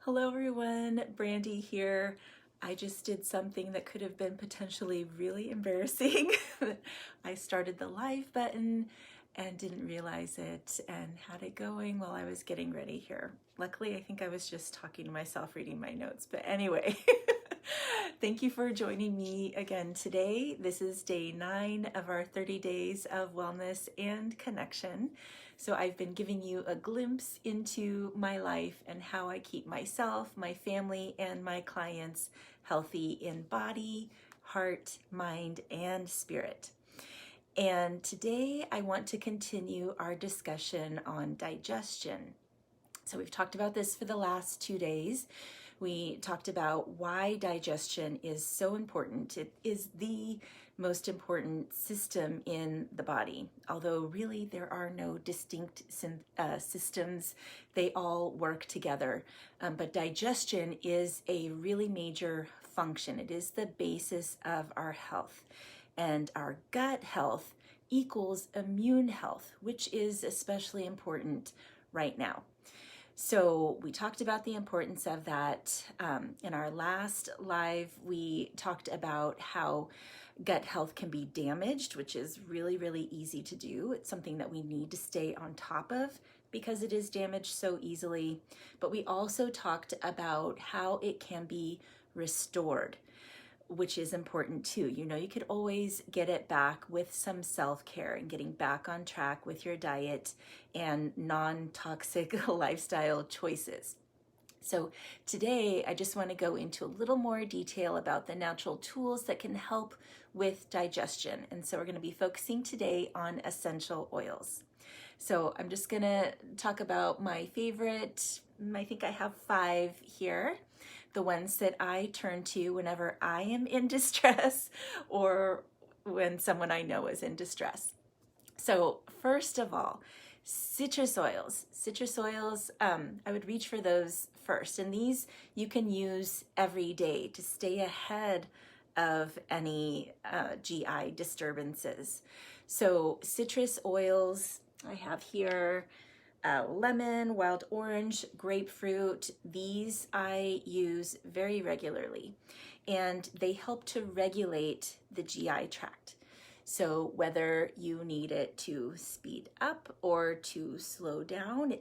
Hello everyone, Brandy here. I just did something that could have been potentially really embarrassing. I started the live button and didn't realize it and had it going while I was getting ready here. Luckily, I think I was just talking to myself reading my notes, but anyway. Thank you for joining me again today. This is day 9 of our 30 days of wellness and connection. So I've been giving you a glimpse into my life and how I keep myself, my family, and my clients healthy in body, heart, mind, and spirit. And today I want to continue our discussion on digestion. So we've talked about this for the last 2 days. We talked about why digestion is so important. It is the most important system in the body, although really there are no distinct systems. They all work together. But digestion is a really major function. It is the basis of our health. And our gut health equals immune health, which is especially important right now. So we talked about the importance of that. In our last live, we talked about how gut health can be damaged, which is really, really easy to do. It's something that we need to stay on top of because it is damaged so easily. But we also talked about how it can be restored, which is important too. You know, you could always get it back with some self-care and getting back on track with your diet and non-toxic lifestyle choices. So today, I just want to go into a little more detail about the natural tools that can help with digestion. And so we're going to be focusing today on essential oils. So I'm just going to talk about my favorite. I think I have 5 here. The ones that I turn to whenever I am in distress or when someone I know is in distress. So first of all, citrus oils. Citrus oils, I would reach for those first. And these you can use every day to stay ahead of any GI disturbances. So citrus oils, I have here lemon, wild orange, grapefruit. These I use very regularly, and they help to regulate the GI tract. So whether you need it to speed up or to slow down,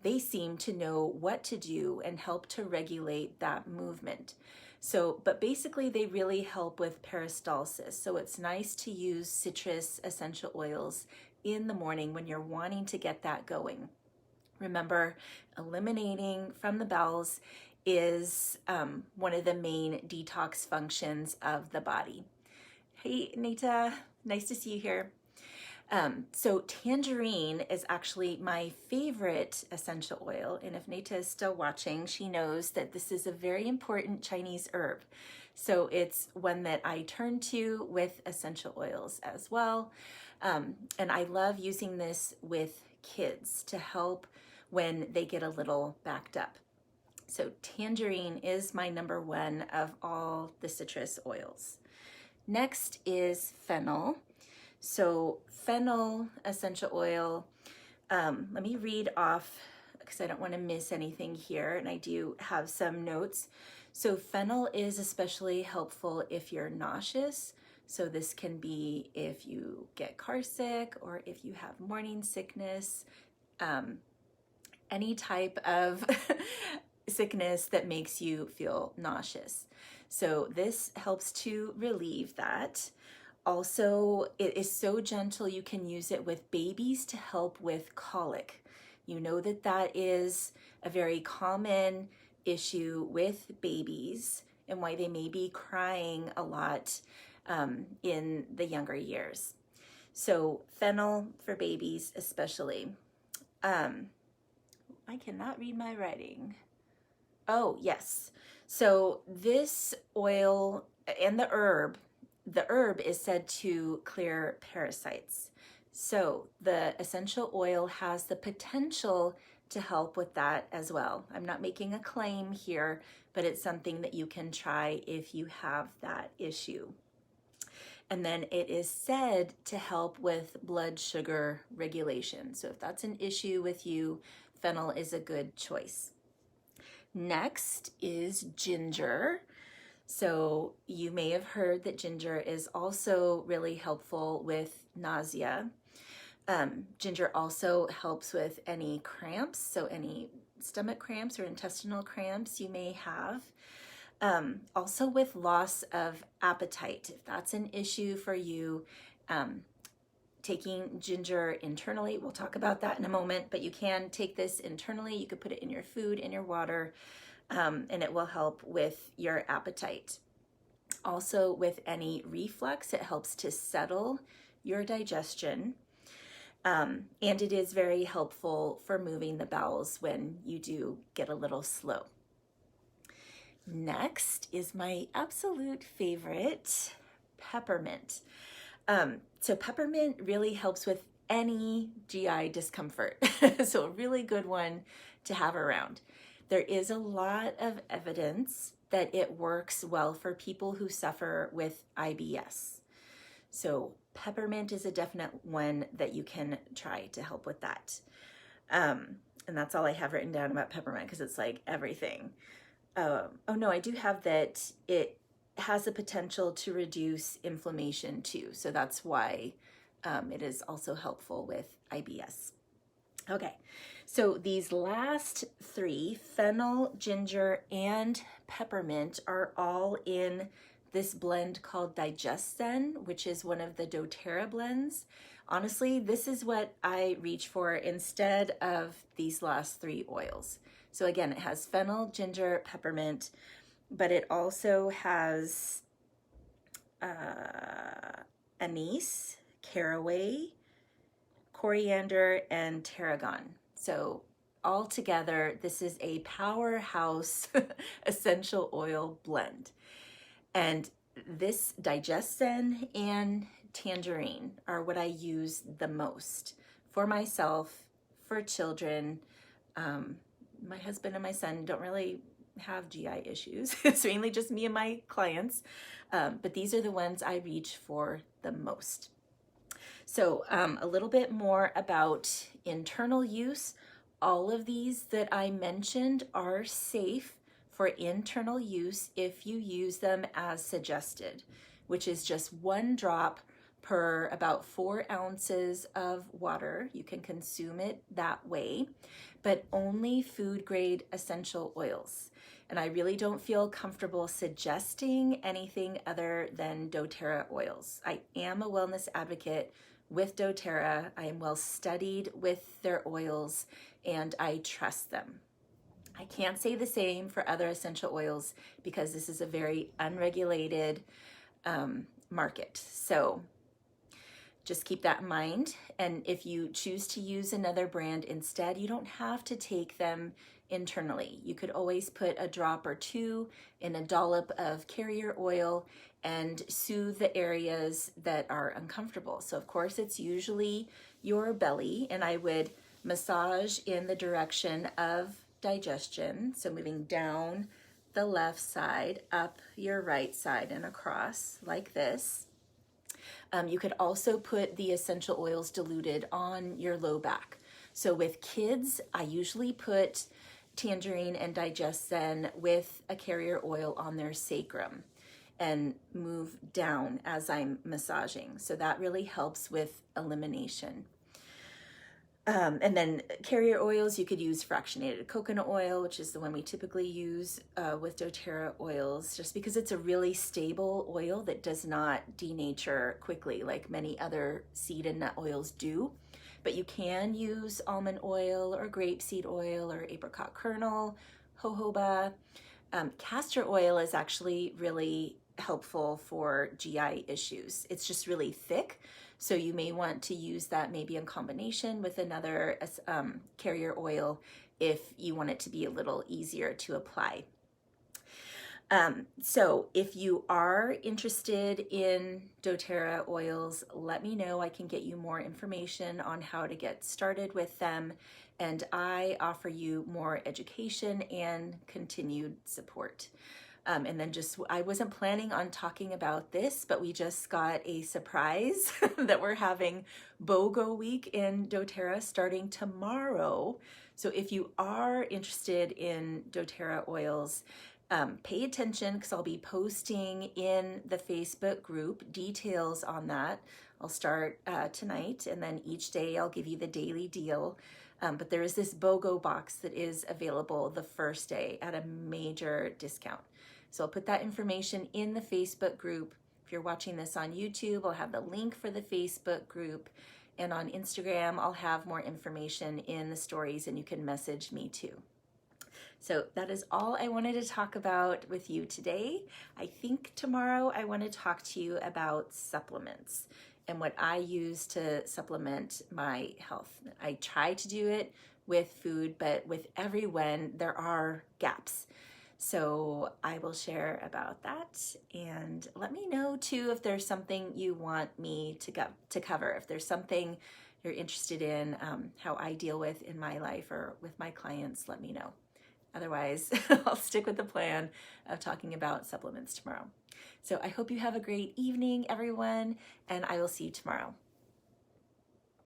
they seem to know what to do and help to regulate that movement. So, but basically they really help with peristalsis. So it's nice to use citrus essential oils in the morning when you're wanting to get that going. Remember, eliminating from the bowels is one of the main detox functions of the body. Hey, Nita, nice to see you here. So tangerine is actually my favorite essential oil. And if Nita is still watching, she knows that this is a very important Chinese herb. So it's one that I turn to with essential oils as well. And I love using this with kids to help when they get a little backed up. So tangerine is my number 1 of all the citrus oils. Next is fennel. So fennel essential oil, let me read off because I don't want to miss anything here, and I do have some notes. So fennel is especially helpful if you're nauseous. So this can be if you get car sick or if you have morning sickness, any type of sickness that makes you feel nauseous. So this helps to relieve that. Also, it is so gentle, you can use it with babies to help with colic. You know that that is a very common issue with babies and why they may be crying a lot in the younger years. So fennel for babies especially. I cannot read my writing. Oh, yes. So this oil and the herb is said to clear parasites. So the essential oil has the potential to help with that as well. I'm not making a claim here, but it's something that you can try if you have that issue. And then it is said to help with blood sugar regulation. So if that's an issue with you, fennel is a good choice. Next is ginger. So you may have heard that ginger is also really helpful with nausea. Ginger also helps with any cramps, so any stomach cramps or intestinal cramps you may have. Also with loss of appetite, if that's an issue for you, taking ginger internally, we'll talk about that in a moment, but you can take this internally. You could put it in your food, in your water, and it will help with your appetite. Also with any reflux, it helps to settle your digestion. And it is very helpful for moving the bowels when you do get a little slow. Next is my absolute favorite, peppermint. So peppermint really helps with any GI discomfort. So a really good one to have around. There is a lot of evidence that it works well for people who suffer with IBS. So peppermint is a definite one that you can try to help with that. And that's all I have written down about peppermint because it's like everything. Oh no, I do have that it has the potential to reduce inflammation too. So that's why it is also helpful with IBS. Okay, so these last three, fennel, ginger, and peppermint, are all in this blend called Digestion, which is one of the doTERRA blends. Honestly, this is what I reach for instead of these last three oils. So again, it has fennel, ginger, peppermint, but it also has anise, caraway, coriander, and tarragon. So all together, this is a powerhouse essential oil blend. And this Digestion and tangerine are what I use the most for myself, for children. My husband and my son don't really have GI issues. It's mainly just me and my clients. But these are the ones I reach for the most. So a little bit more about internal use. All of these that I mentioned are safe for internal use if you use them as suggested, which is just 1 drop per about 4 ounces of water. You can consume it that way, but only food grade essential oils. And I really don't feel comfortable suggesting anything other than doTERRA oils. I am a wellness advocate with doTERRA. I am well studied with their oils and I trust them. I can't say the same for other essential oils because this is a very unregulated market. So just keep that in mind. And if you choose to use another brand instead, you don't have to take them internally. You could always put a drop or 2 in a dollop of carrier oil and soothe the areas that are uncomfortable. So of course it's usually your belly, and I would massage in the direction of digestion. So moving down the left side, up your right side and across like this. You could also put the essential oils diluted on your low back. So with kids, I usually put tangerine and Digestion with a carrier oil on their sacrum and move down as I'm massaging. So that really helps with elimination. And then carrier oils, you could use fractionated coconut oil, which is the one we typically use with doTERRA oils, just because it's a really stable oil that does not denature quickly like many other seed and nut oils do. But you can use almond oil or grapeseed oil or apricot kernel, jojoba. Castor oil is actually really helpful for GI issues. It's just really thick. So you may want to use that maybe in combination with another carrier oil if you want it to be a little easier to apply. So if you are interested in doTERRA oils, let me know. I can get you more information on how to get started with them. And I offer you more education and continued support. And then I wasn't planning on talking about this, but we just got a surprise that we're having BOGO week in doTERRA starting tomorrow. So if you are interested in doTERRA oils, pay attention, because I'll be posting in the Facebook group details on that. I'll start tonight, and then each day I'll give you the daily deal. But there is this BOGO box that is available the first day at a major discount. So I'll put that information in the Facebook group. If you're watching this on YouTube, I'll have the link for the Facebook group. And on Instagram, I'll have more information in the stories, and you can message me too. So that is all I wanted to talk about with you today. I think tomorrow I want to talk to you about supplements and what I use to supplement my health. I try to do it with food, but with everyone, there are gaps. So I will share about that, and let me know too if there's something you want me to cover. If there's something you're interested in, how I deal with in my life or with my clients, let me know. Otherwise, I'll stick with the plan of talking about supplements tomorrow. So I hope you have a great evening, everyone, and I will see you tomorrow.